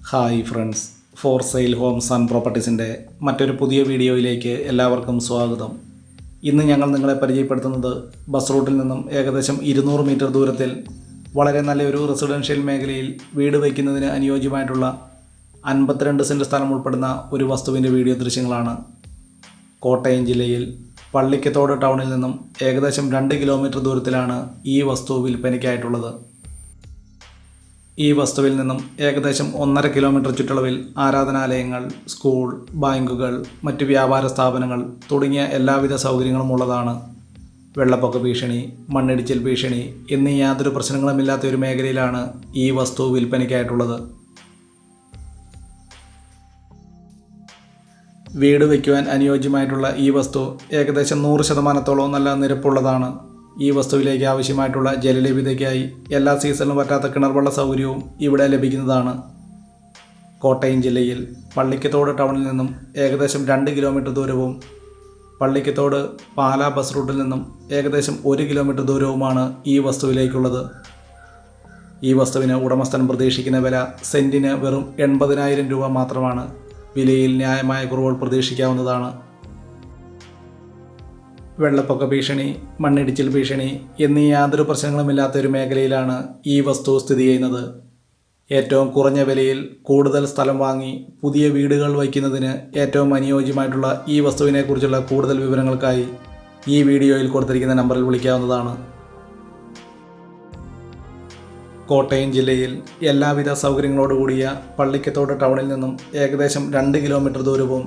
Hi friends, for sale homes and പ്രോപ്പർട്ടീസിൻ്റെ മറ്റൊരു പുതിയ വീഡിയോയിലേക്ക് എല്ലാവർക്കും സ്വാഗതം. ഇന്ന് ഞങ്ങൾ നിങ്ങളെ പരിചയപ്പെടുത്തുന്നത് ബസ് റൂട്ടിൽ നിന്നും ഏകദേശം 200 മീറ്റർ ദൂരത്തിൽ വളരെ നല്ലൊരു റെസിഡൻഷ്യൽ മേഖലയിൽ വീട് വയ്ക്കുന്നതിന് അനുയോജ്യമായിട്ടുള്ള 52 സെൻറ്റ് സ്ഥലം ഉൾപ്പെടുന്ന ഒരു വസ്തുവിൻ്റെ വീഡിയോ ദൃശ്യങ്ങളാണ്. കോട്ടയം ജില്ലയിൽ പള്ളിക്കത്തോട് ടൗണിൽ നിന്നും ഏകദേശം 2 കിലോമീറ്റർ ദൂരത്തിലാണ് ഈ വസ്തു വിൽപ്പനയ്ക്കായിട്ടുള്ളത്. ഈ വസ്തുവിൽ നിന്നും ഏകദേശം 1.5 കിലോമീറ്റർ ചുറ്റളവിൽ ആരാധനാലയങ്ങൾ, സ്കൂൾ, ബാങ്കുകൾ, മറ്റ് വ്യാപാര സ്ഥാപനങ്ങൾ തുടങ്ങിയ എല്ലാവിധ സൗകര്യങ്ങളും ഉള്ളതാണ്. വെള്ളപ്പൊക്ക ഭീഷണി, മണ്ണിടിച്ചിൽ ഭീഷണി എന്നീ യാതൊരു പ്രശ്നങ്ങളുമില്ലാത്ത ഒരു മേഖലയിലാണ് ഈ വസ്തു വിൽപ്പനയ്ക്കായിട്ടുള്ളത്. വീട് വയ്ക്കുവാൻ അനുയോജ്യമായിട്ടുള്ള ഈ വസ്തു ഏകദേശം 100% നല്ല നിരപ്പുള്ളതാണ്. ഈ വസ്തുവിലേക്ക് ആവശ്യമായിട്ടുള്ള ജലലഭ്യതയ്ക്കായി എല്ലാ സീസണിലും പറ്റാത്ത കിണർവെള്ള സൗകര്യവും ഇവിടെ ലഭിക്കുന്നതാണ്. കോട്ടയം ജില്ലയിൽ പള്ളിക്കത്തോട് ടൗണിൽ നിന്നും ഏകദേശം 2 കിലോമീറ്റർ ദൂരവും പള്ളിക്കത്തോട് പാലാ ബസ് റൂട്ടിൽ നിന്നും ഏകദേശം 1 കിലോമീറ്റർ ദൂരവുമാണ് ഈ വസ്തുവിലേക്കുള്ളത്. ഈ വസ്തുവിന് ഉടമസ്ഥൻ പ്രതീക്ഷിക്കുന്ന വില സെൻറ്റിന് വെറും 80,000 രൂപ മാത്രമാണ്. വിലയിൽ ന്യായമായ കുറവുകൾ പ്രതീക്ഷിക്കാവുന്നതാണ്. വെള്ളപ്പൊക്ക ഭീഷണി, മണ്ണിടിച്ചിൽ ഭീഷണി എന്നീ യാതൊരു പ്രശ്നങ്ങളുമില്ലാത്ത ഒരു മേഖലയിലാണ് ഈ വസ്തു സ്ഥിതി ചെയ്യുന്നത്. ഏറ്റവും കുറഞ്ഞ വിലയിൽ കൂടുതൽ സ്ഥലം വാങ്ങി പുതിയ വീടുകൾ വയ്ക്കുന്നതിന് ഏറ്റവും അനുയോജ്യമായിട്ടുള്ള ഈ വസ്തുവിനെക്കുറിച്ചുള്ള കൂടുതൽ വിവരങ്ങൾക്കായി ഈ വീഡിയോയിൽ കൊടുത്തിരിക്കുന്ന നമ്പറിൽ വിളിക്കാവുന്നതാണ്. കോട്ടയം ജില്ലയിൽ എല്ലാവിധ സൗകര്യങ്ങളോടുകൂടിയ പള്ളിക്കത്തോട് ടൗണിൽ നിന്നും ഏകദേശം 2 കിലോമീറ്റർ ദൂരവും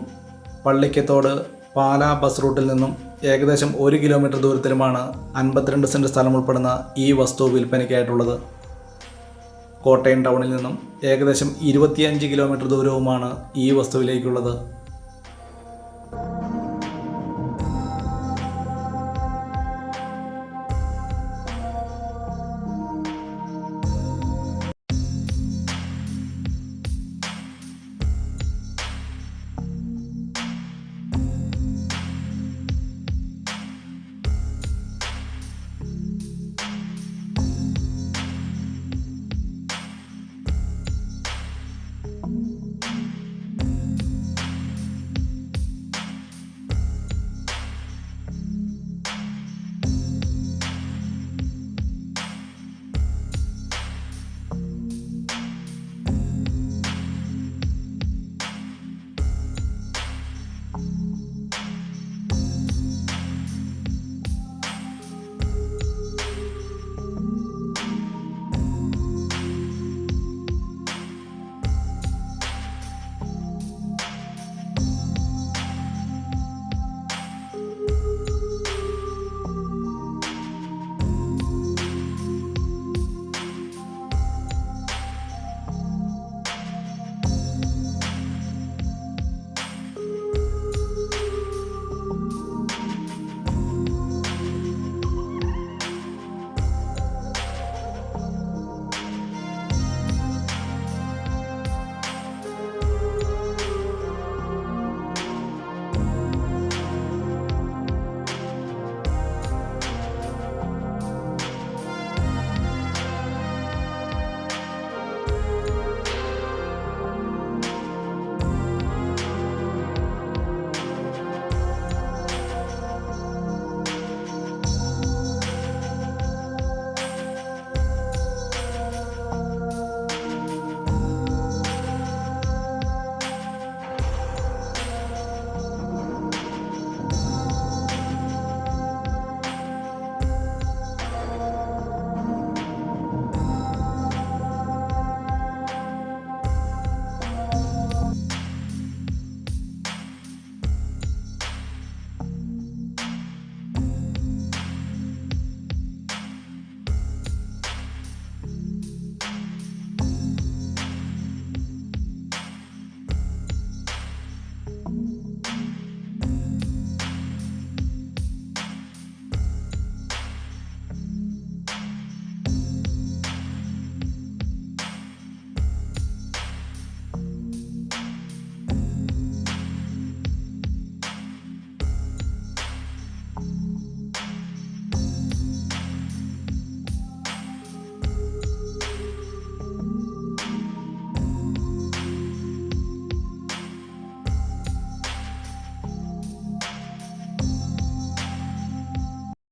പള്ളിക്കത്തോട് പാലാ ബസ് റൂട്ടിൽ നിന്നും ഏകദേശം 1 കിലോമീറ്റർ ദൂരത്തിലുമാണ് 52 സെൻറ്റ് സ്ഥലം ഉൾപ്പെടുന്ന ഈ വസ്തു വിൽപ്പനയ്ക്കായിട്ടുള്ളത്. കോട്ടയം ടൗണിൽ നിന്നും ഏകദേശം 25 കിലോമീറ്റർ ദൂരവുമാണ് ഈ വസ്തുവിലേക്കുള്ളത്.